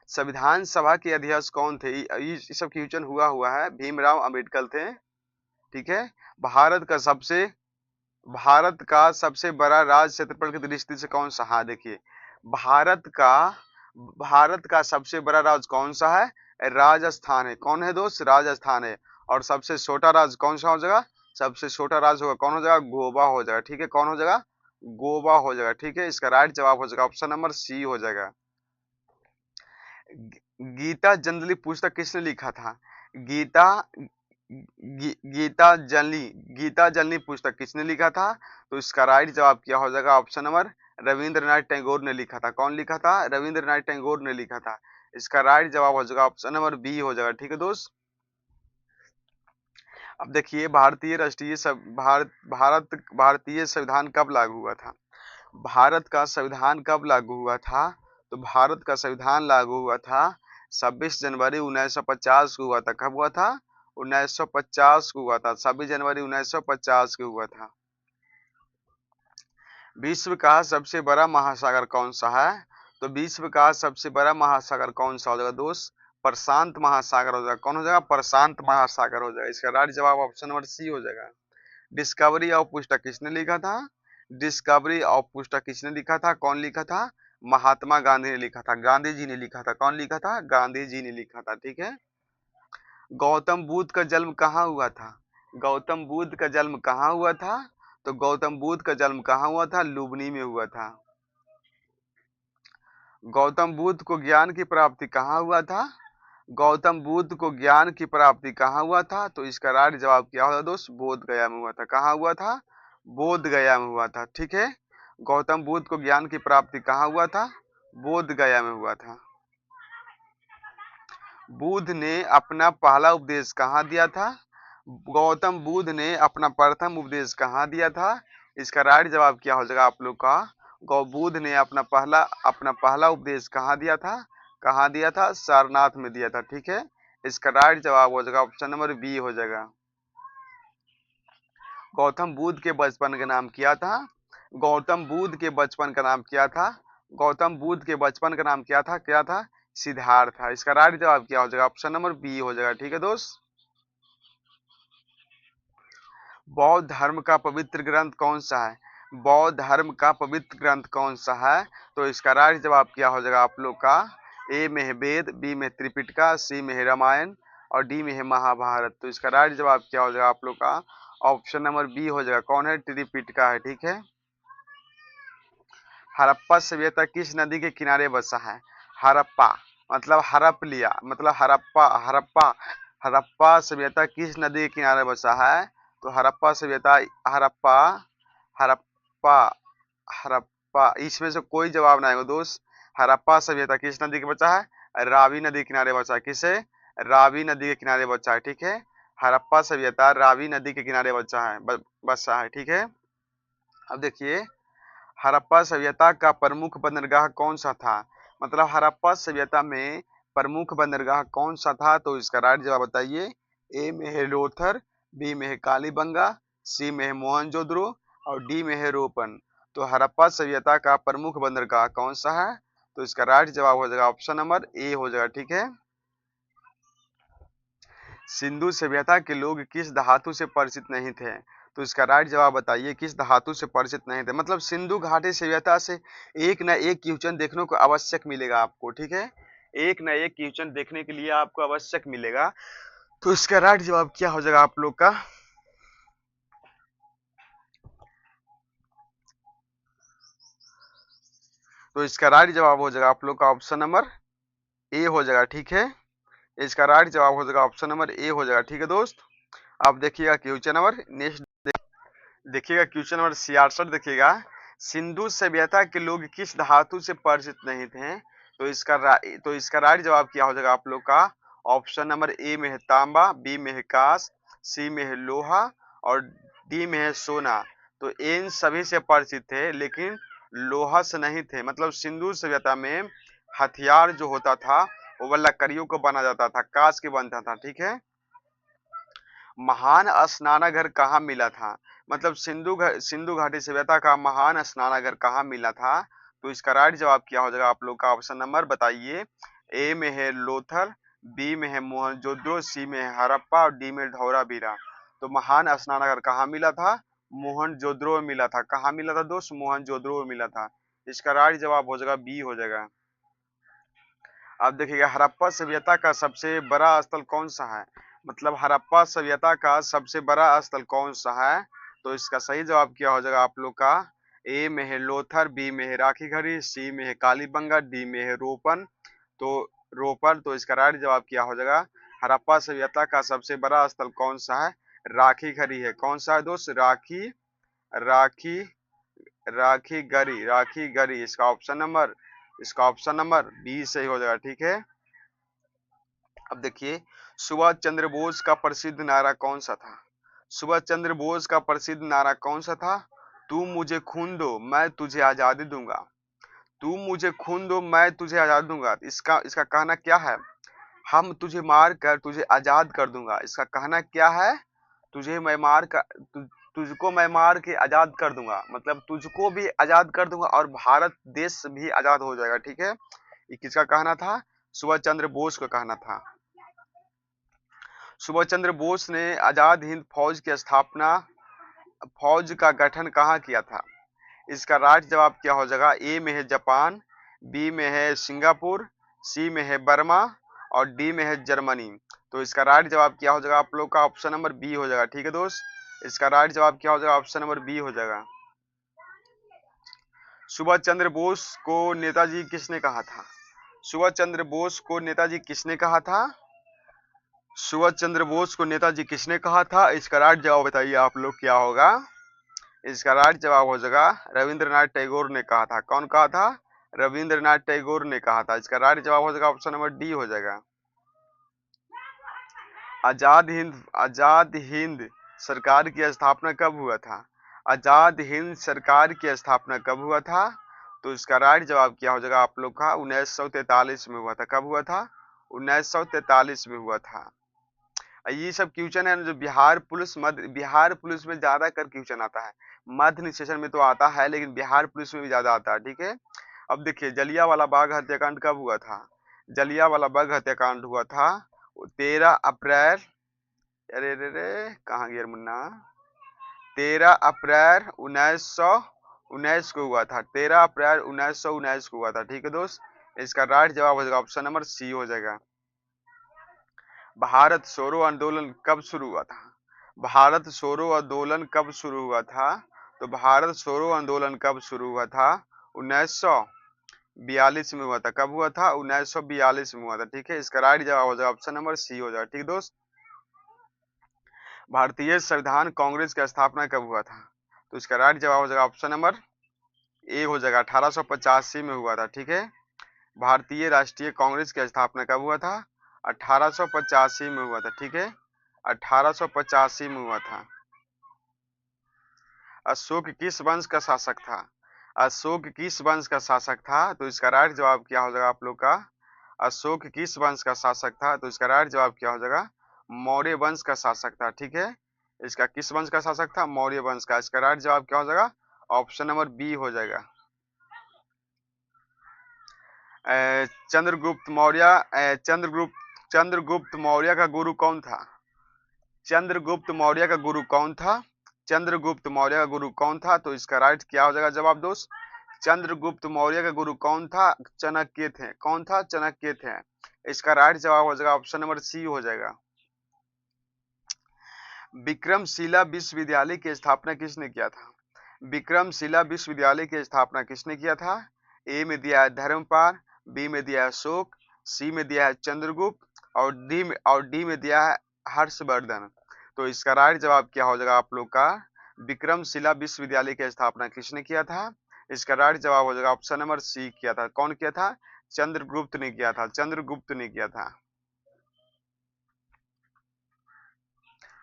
संविधान सभा के अध्यक्ष कौन थे? ये सब क्वेश्चन हुआ है। भीमराव अंबेडकर थे। ठीक है। भारत का सबसे बड़ा राज्य क्षेत्रफल की दृष्टि से कौन सा? हाँ देखिए, भारत का सबसे बड़ा राज्य कौन सा है? राजस्थान है। कौन है दोस्त? राजस्थान है। और सबसे छोटा राज्य कौन सा हो जाएगा? सबसे छोटा राज्य होगा कौन हो जाएगा? गोवा हो जाएगा। ठीक है, कौन हो जाएगा? गोवा हो जाएगा। ठीक है, इसका राइट जवाब हो जाएगा ऑप्शन नंबर सी हो जाएगा। गीता पुस्तक किसने लिखा था? गीता गीता जलनी पुस्तक किसने लिखा था? तो इसका राइट जवाब क्या हो जाएगा? ऑप्शन नंबर रविंद्रनाथ टैगोर ने लिखा था। कौन लिखा था? रविंद्रनाथ टैगोर ने लिखा था। इसका राइट जवाब हो जाएगा ऑप्शन नंबर बी हो जाएगा। ठीक है दोस्त। अब देखिए, भारतीय संविधान कब लागू हुआ था? भारत का संविधान कब लागू हुआ था? तो भारत का संविधान लागू हुआ था 26 जनवरी 1950 को हुआ था। कब हुआ था? 1950 को हुआ था। 26 जनवरी 1950 को हुआ था। विश्व का सबसे बड़ा महासागर कौन सा है? तो विश्व का सबसे बड़ा महासागर कौन सा हो जाएगा दोस्त? प्रशांत महासागर हो जाएगा। कौन हो जाएगा? प्रशांत महासागर हो जाएगा। इसका राइट जवाब ऑप्शन नंबर सी हो जाएगा। डिस्कवरी ऑफ पुस्तक किसने लिखा था? डिस्कवरी ऑफ पुस्तक किसने लिखा था? कौन लिखा था? महात्मा गांधी ने लिखा था। गांधी जी ने लिखा था। कौन लिखा था? गांधी जी ने लिखा था। ठीक है। गौतम बुद्ध का जन्म कहाँ हुआ था? गौतम बुद्ध का जन्म कहाँ हुआ था? तो गौतम बुद्ध का जन्म कहाँ हुआ था? लुबनी में हुआ था। गौतम बुद्ध को ज्ञान की प्राप्ति कहाँ हुआ था? गौतम बुद्ध को ज्ञान की प्राप्ति कहाँ हुआ था? तो इसका राइट जवाब क्या होगा दोस्त? बोध गया में हुआ था। कहाँ हुआ था? बोध गया में हुआ था। ठीक है। गौतम बुद्ध को ज्ञान की प्राप्ति कहाँ हुआ था? बोध गया में हुआ था। बुद्ध ने अपना पहला उपदेश कहाँ दिया था? गौतम बुद्ध ने अपना प्रथम उपदेश कहाँ दिया था? इसका राइट जवाब क्या हो जाएगा आप लोग का? गौ बुद्ध ने अपना पहला उपदेश कहाँ दिया था? कहाँ दिया था? सारनाथ में दिया था। ठीक है। इसका राइट जवाब हो जाएगा ऑप्शन नंबर बी हो जाएगा। गौतम बुद्ध के बचपन का नाम क्या था? गौतम बुद्ध के बचपन का नाम क्या था? गौतम बुद्ध के बचपन का नाम क्या था? क्या था? सिद्धार्थ था। इसका राइट जवाब क्या हो जाएगा? ऑप्शन नंबर बी हो जाएगा। ठीक है दोस्त। बौद्ध धर्म का पवित्र ग्रंथ कौन सा है? बौद्ध धर्म का पवित्र ग्रंथ कौन सा है? तो इसका राइट जवाब क्या हो जाएगा आप लोग का? ए में है वेद, बी में त्रिपिटका, सी में है रामायण और डी में है महाभारत। तो इसका राइट जवाब क्या हो जाएगा आप लोग का? ऑप्शन नंबर बी हो जाएगा। कौन है? त्रिपिटका है। ठीक है। हड़प्पा सभ्यता किस नदी के किनारे बसा है? हड़प्पा मतलब हड़प लिया, मतलब हड़प्पा सभ्यता किस नदी के किनारे बसा है? तो हड़प्पा हड़प्पा हड़प्पा इसमें से कोई जवाब नहीं होगा दोस्त। हड़प्पा सभ्यता किस नदी के बचा है? रावी नदी के किनारे बचा है। किसे? रावी नदी के किनारे बचा है। ठीक है। हड़प्पा सभ्यता रावी नदी के किनारे बसा है। ठीक है। अब देखिए, हड़प्पा सभ्यता का प्रमुख बंदरगाह कौन सा था? मतलब हड़प्पा सभ्यता में प्रमुख बंदरगाह कौन सा था? तो इसका राइट जवाब बताइए। ए में है लोथर, बी में है कालीबंगा, सी में है मोहनजोदड़ो और डी में है रोपन। तो हड़प्पा सभ्यता का प्रमुख बंदरगाह कौन सा है? तो इसका राइट जवाब हो जाएगा ऑप्शन नंबर ए हो जाएगा। ठीक है। सिंधु सभ्यता के लोग किस धातु से परिचित नहीं थे? तो इसका राइट जवाब बताइए। किस धातु से परिचित नहीं थे? मतलब सिंधु घाटी सभ्यता से एक न एक क्वेश्चन देखने को आवश्यक मिलेगा आपको। ठीक है। एक न एक क्वेश्चन देखने के लिए आपको आवश्यक मिलेगा। तो इसका राइट जवाब क्या हो जाएगा आप लोग का? तो इसका राइट जवाब हो जाएगा आप लोग का ऑप्शन नंबर ए हो जाएगा। ठीक है। इसका राइट जवाब हो जाएगा ऑप्शन नंबर ए हो जाएगा। ठीक है दोस्त। अब देखिएगा क्वेश्चन नंबर नेक्स्ट देखिएगा, क्वेश्चन नंबर 66 देखिएगा। सिंधु सभ्यता के लोग किस धातु से परिचित नहीं थे? तो इसका राइट जवाब क्या हो जाएगा आप लोग का? ऑप्शन नंबर ए में है तांबा, बी में है कांस, सी में है लोहा और डी में है सोना। तो इन सभी से परिचित थे लेकिन लोहा से नहीं थे। मतलब सिंधु सभ्यता में हथियार जो होता था वो वाला लकड़ियों को बना जाता था, कांच के बनता था, ठीक है। महान स्नानागार कहाँ मिला था? मतलब सिंधु घाटी सभ्यता का महान स्नानागार कहाँ मिला था? तो इसका राइट जवाब क्या हो जाएगा आप लोग का? ऑप्शन नंबर बताइए। ए में है लोथल, बी में है मोहनजोदड़ो, सी में है हड़प्पा और डी में धौलावीरा। तो महान स्नानागार कहाँ मिला था? मोहनजोदड़ो में मिला था। कहाँ मिला था दोस्त? मोहनजोदड़ो में मिला था। इसका राइट जवाब हो जाएगा बी हो जाएगा। अब देखिएगा हड़प्पा सभ्यता का सबसे बड़ा स्थल कौन सा है? मतलब हड़प्पा सभ्यता का सबसे बड़ा स्थल कौन सा है? तो इसका सही जवाब क्या हो जाएगा आप लोग का? ए में है लोथर, बी में है राखीगढ़ी, सी में है कालीबंगा, डी में है रोपन। तो रोपन, तो इसका राइट जवाब क्या हो जाएगा? हड़प्पा सभ्यता का सबसे बड़ा स्थल कौन सा है? राखीगढ़ी है। कौन सा है दोस्त? राखी राखीगढ़ी। इसका ऑप्शन नंबर बी सही हो जाएगा, ठीक है। अब देखिए सुभाष चंद्र बोस का प्रसिद्ध नारा कौन सा था? सुभाष चंद्र बोस का प्रसिद्ध नारा कौन सा था? तू मुझे खून दो मैं तुझे आजादी दूंगा। तू मुझे खून दो मैं तुझे आजादी दूंगा। इसका इसका कहना क्या है? हम तुझे मार कर तुझे आजाद कर दूंगा। इसका कहना क्या है? तुझे मैं मार कर तुझको मैं मार के आजाद कर दूंगा, मतलब तुझको भी आजाद कर दूंगा और भारत देश भी आजाद हो जाएगा, ठीक है। ये किसका कहना था? सुभाष चंद्र बोस का कहना था। सुभाष चंद्र बोस ने आजाद हिंद फौज का गठन कहाँ किया था? इसका राइट जवाब क्या हो जाएगा? ए में है जापान, बी में है सिंगापुर, सी में है बर्मा और डी में है जर्मनी। तो इसका राइट जवाब क्या हो जाएगा आप लोग का? ऑप्शन नंबर बी हो जाएगा, ठीक है दोस्त। इसका राइट जवाब क्या हो जाएगा? ऑप्शन नंबर बी हो जाएगा। सुभाष चंद्र बोस को नेताजी किसने कहा था? सुभाष चंद्र बोस को नेताजी किसने कहा था? सुभाष चंद्र बोस को नेताजी किसने कहा था? इसका राइट जवाब बताइए आप लोग क्या होगा? इसका राइट जवाब हो जाएगा रविंद्रनाथ टैगोर ने कहा था। कौन कहा था? रविंद्रनाथ टैगोर ने कहा था। इसका राइट जवाब हो जाएगा ऑप्शन नंबर डी हो जाएगा। आजाद हिंद सरकार की स्थापना कब हुआ था? आजाद हिंद सरकार की स्थापना कब हुआ था? तो इसका राइट जवाब क्या हो जाएगा आप लोग का? 1943 में हुआ था। कब हुआ था? 1943 में हुआ था। ये सब क्वेश्चन है जो बिहार पुलिस में ज्यादा कर क्वेश्चन आता है। मध्य सेशन में तो आता है लेकिन बिहार पुलिस में भी ज्यादा आता है, ठीक है। अब देखिए जलियांवाला बाग हत्याकांड कब हुआ था? जलियांवाला बाग हत्याकांड हुआ था 13 अप्रैल, अरे रे रे कहाँ गया मुन्ना, 13 अप्रैल 1919 को हुआ था। 13 अप्रैल 1919 को हुआ था, ठीक है दोस्त। इसका राइट जवाब हो जाएगा ऑप्शन नंबर सी हो जाएगा। भारत छोड़ो आंदोलन कब शुरू हुआ था? भारत छोड़ो आंदोलन कब शुरू हुआ था? तो भारत छोड़ो आंदोलन कब शुरू हुआ था? 1942 में हुआ था। कब हुआ था? 1942 में हुआ था, ठीक है। इसका राइट जवाब हो जाएगा ऑप्शन नंबर सी हो जाएगा, ठीक दोस्त। भारतीय संविधान कांग्रेस की स्थापना कब हुआ था? तो इसका राइट जवाब हो जाएगा ऑप्शन नंबर ए हो जाएगा। 1885 में हुआ था, ठीक है। भारतीय राष्ट्रीय कांग्रेस की स्थापना कब हुआ था? 1885 में हुआ था, ठीक है। 1885 में हुआ था। अशोक किस वंश का शासक था? अशोक किस वंश का शासक था? तो इसका राइट जवाब क्या हो जाएगा आप लोग का? अशोक किस वंश का शासक था? तो इसका राइट जवाब क्या हो जाएगा? मौर्य वंश का शासक था, ठीक है। इसका किस वंश का शासक था? मौर्य वंश का। इसका राइट जवाब क्या हो जाएगा? ऑप्शन नंबर बी हो जाएगा। चंद्रगुप्त मौर्य चंद्रगुप्त मौर्य का गुरु कौन था? चंद्रगुप्त मौर्य का गुरु कौन था? चंद्रगुप्त मौर्य का गुरु कौन था? तो इसका राइट क्या हो जाएगा जवाब दोस्त? चंद्रगुप्त मौर्य का गुरु कौन था? चाणक्य थे। कौन था? चाणक्य थे। इसका राइट जवाब हो जाएगा ऑप्शन नंबर सी हो जाएगा। विक्रमशिला विश्वविद्यालय की स्थापना किसने किया था? विक्रमशिला विश्वविद्यालय की स्थापना किसने किया था? ए में दिया है धर्मपाल, बी में दिया है अशोक, सी में दिया है चंद्रगुप्त और डी में दिया है हर्षवर्धन। तो इसका राइट जवाब क्या हो जाएगा आप लोग का? विक्रमशिला विश्वविद्यालय की स्थापना किसने किया था? इसका राइट जवाब हो जाएगा ऑप्शन नंबर सी किया था। कौन किया था? चंद्रगुप्त ने किया था। चंद्रगुप्त ने किया था।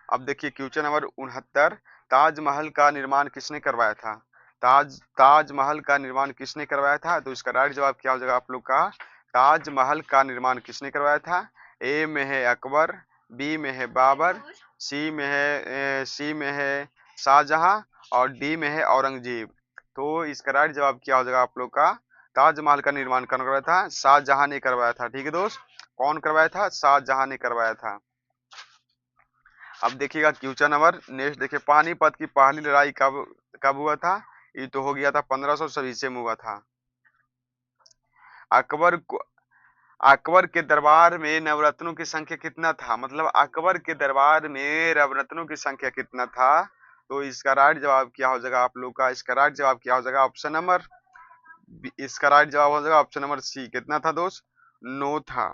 अब देखिए क्वेश्चन नंबर 69, ताजमहल का निर्माण किसने करवाया था? ताजमहल का निर्माण किसने करवाया था? तो इसका राइट जवाब क्या हो जाएगा आप लोग का? ताजमहल का निर्माण किसने करवाया था? ए में है अकबर, बी में है बाबर, सी में है शाहजहां और डी में है औरंगजेब। तो इसका राइट जवाब क्या हो जाएगा आप लोग का? ताजमहल का निर्माण कौन करवाया था? शाहजहां ने करवाया था। ठीक है दोस्त, कौन करवाया था? शाहजहां ने करवाया था। अब देखिएगा क्वेश्चन नंबर नेक्स्ट देखिए, पानीपत की पहली लड़ाई कब कब हुआ था? ये तो हो गया था 1500 ईस्वी में हुआ था। अकबर को अकबर के दरबार में नवरत्नों की संख्या कितना था? मतलब अकबर के दरबार में नवरत्नों की संख्या कितना था? तो इसका राइट जवाब क्या हो जाएगा आप लोग का? इसका राइट जवाब क्या हो जाएगा? ऑप्शन नंबर इसका राइट जवाब हो जाएगा ऑप्शन नंबर सी। कितना था दोस्त? 9 था।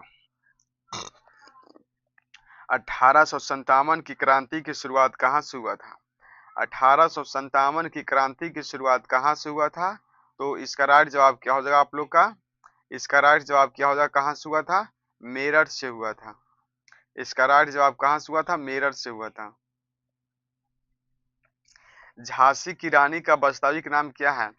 1857 की क्रांति की शुरुआत कहाँ से हुआ था? 1857 की क्रांति की शुरुआत कहाँ से हुआ था? तो इसका राइट जवाब क्या हो जाएगा आप लोग का? इसका राइट जवाब क्या हो जाएगा? कहाँ से हुआ था? मेरठ से हुआ था। इसका राइट जवाब कहाँ से हुआ था? मेरठ से हुआ था। झांसी की रानी का वास्तविक नाम क्या है?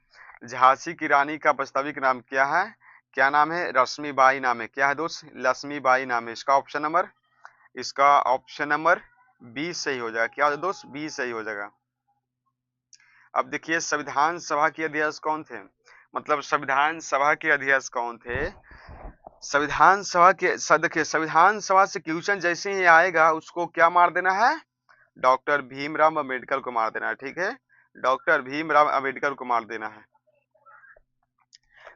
झांसी की रानी का वास्तविक नाम क्या है? क्या नाम है? रश्मिबाई नाम है। क्या है दोस्त? लक्ष्मीबाई नाम है। इसका ऑप्शन नंबर बी सही हो जाएगा। क्या हो जाएगा दोस्त? बी सही हो जाएगा। अब देखिए, संविधान सभा के अध्यक्ष कौन थे? मतलब संविधान सभा के अध्यक्ष कौन थे? देखिए, संविधान सभा से क्वेश्चन जैसे ही आएगा उसको क्या मार देना है? डॉक्टर भीमराव अम्बेडकर को मार देना है। ठीक है, डॉक्टर भीमराव अम्बेडकर को मार देना है।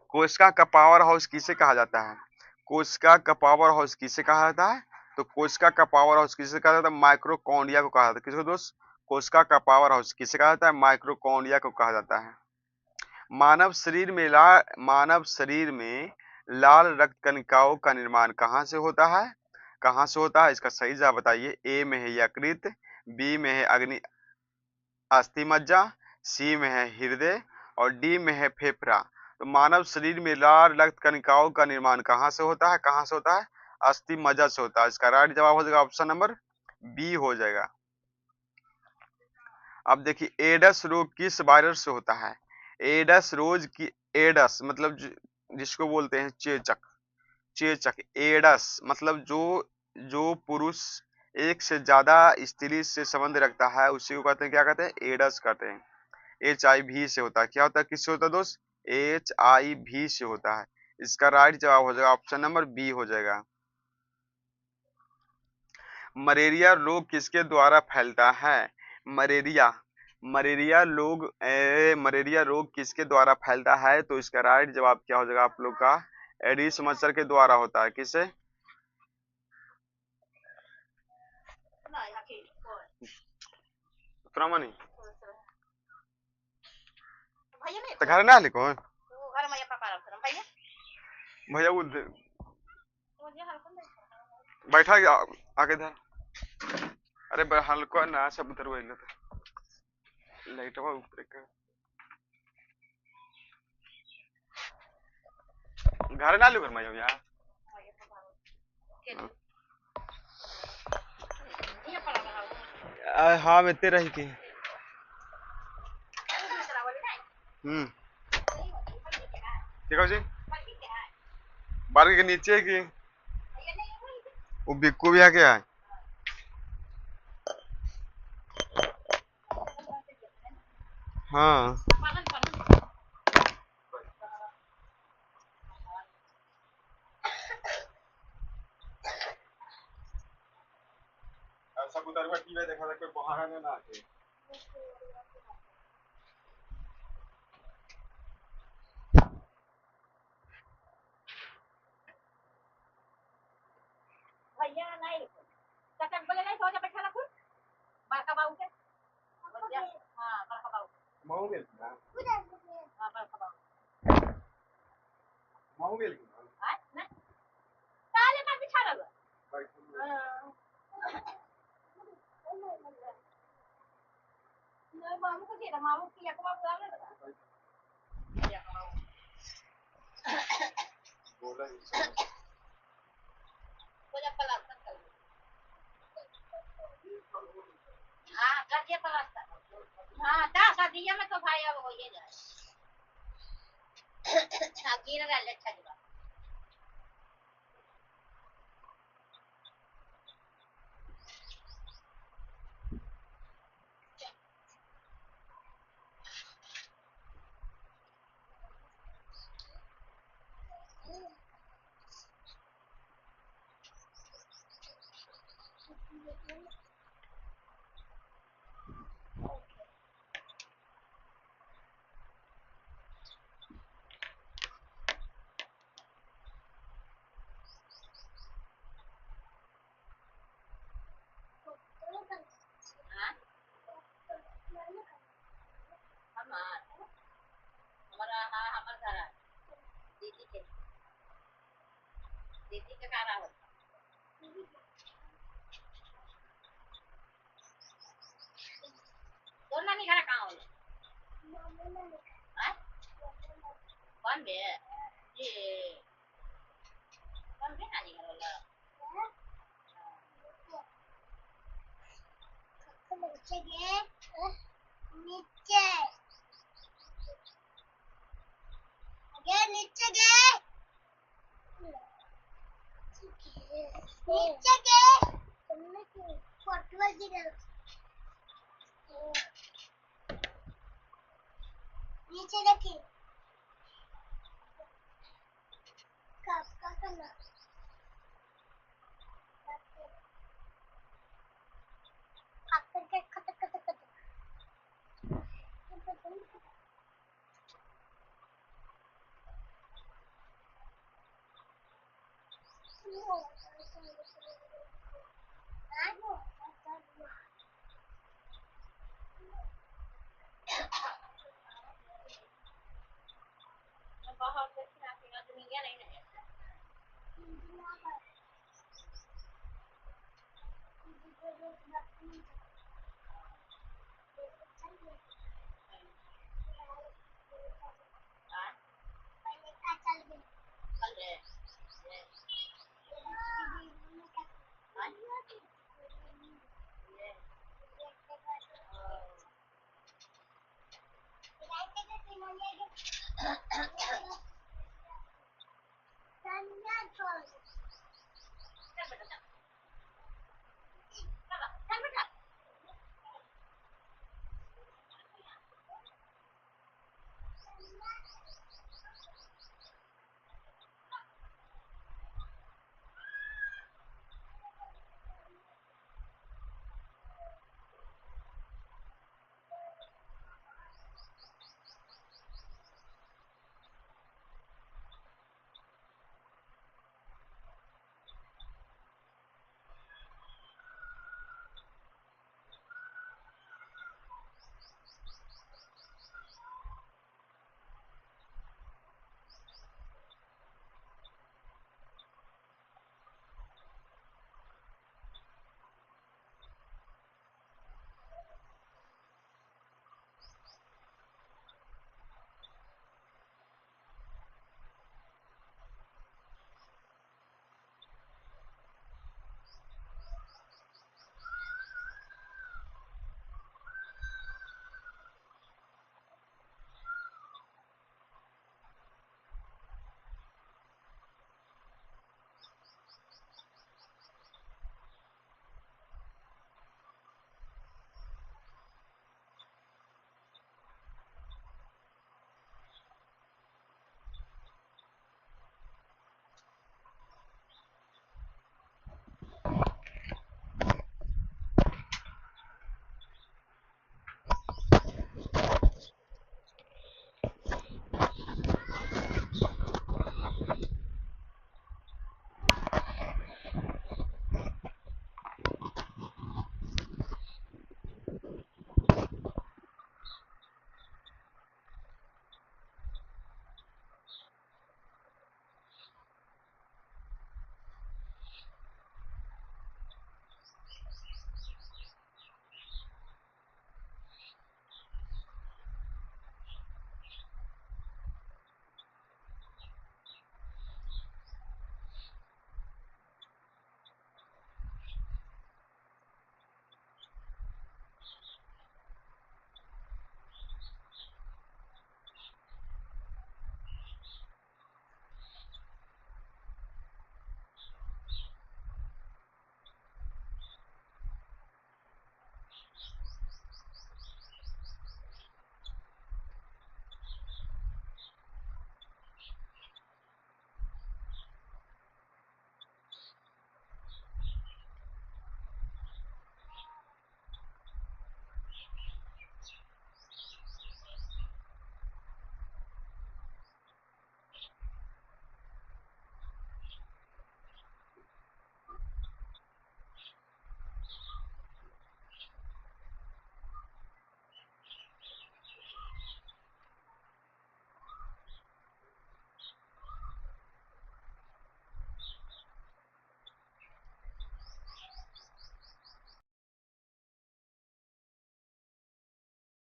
कोशिका का पावर हाउस किसे कहा जाता है? कोशिका का पावर हाउस किसे कहा जाता है? तो कोशिका का पावर हाउस किसे कहा जाता है? माइक्रोकॉन्ड्रिया को कहा जाता है। किसको दोस्त? कोशिका का पावर हाउस किसे कहा जाता है? माइक्रोकॉन्ड्रिया को कहा जाता है। मानव शरीर में लाल रक्त कणिकाओं का निर्माण कहाँ से होता है? कहाँ से होता है? इसका सही जवाब बताइए। ए में है यकृत, बी में है अग्नि अस्थि मज्जा, सी में है हृदय और डी में है फेफड़ा। तो मानव शरीर में लाल रक्त कणिकाओं का निर्माण कहाँ से होता है? कहाँ से होता है? अस्थि मज्जा से होता है। इसका राइट जवाब हो जाएगा ऑप्शन नंबर बी हो जाएगा। अब देखिए, एडस रोग किस वायरस से होता है? एडस मतलब जिसको बोलते हैं चेचक। एडस मतलब जो जो पुरुष एक से ज्यादा स्त्री से संबंध रखता है उसी को कहते हैं, क्या कहते हैं? एडस कहते हैं। HIV से होता है। क्या होता है? किससे होता है दोस्त? HIV से होता है। इसका राइट जवाब हो जाएगा ऑप्शन नंबर बी हो जाएगा। मलेरिया रोग किसके द्वारा फैलता है? मलेरिया मलेरिया रोग किसके द्वारा फैलता है? तो इसका राइट जवाब क्या हो जाएगा आप लोग का? एडिस मच्छर के द्वारा होता है। किसे? नहीं तो घर ना लिखो भैया वो बैठा आगे धर। अरे हल्का ना सब उधर वही लाइटवा ऊपर का घर ना लिखो भैया यार। हाँ मैं तेरा ही थी। ठीक है जी, बार के नीचे है कि वो बिक्कू भी आके है। हाँ सब उधर बैठी है, देखा था कोई बहाना ना आके। भैया नहीं कटक बोले नहीं सोचा बैठा रखो बड़का बाबू के हां बड़का बाबू माऊ गेल ना हां बड़का बाबू माऊ गेल हां ना काले का बिछा रहा हां नहीं मामू को दे मामू की एक बाबू डाल दे या बाबू बोला बोला पला हाँ करके पलस्तर हाँ 10 दिया में तो भाई अब हो ये जाए गिर रहा अच्छा जगह Hả? Con biết gì con biết là gì rồi là नीचे गए नीचे गए नीचे गए नीचे गए फोटो गिरा नीचे देखिए कब करना आपके खत खत खत बहुत देखना फिर दुनिया नहीं नहीं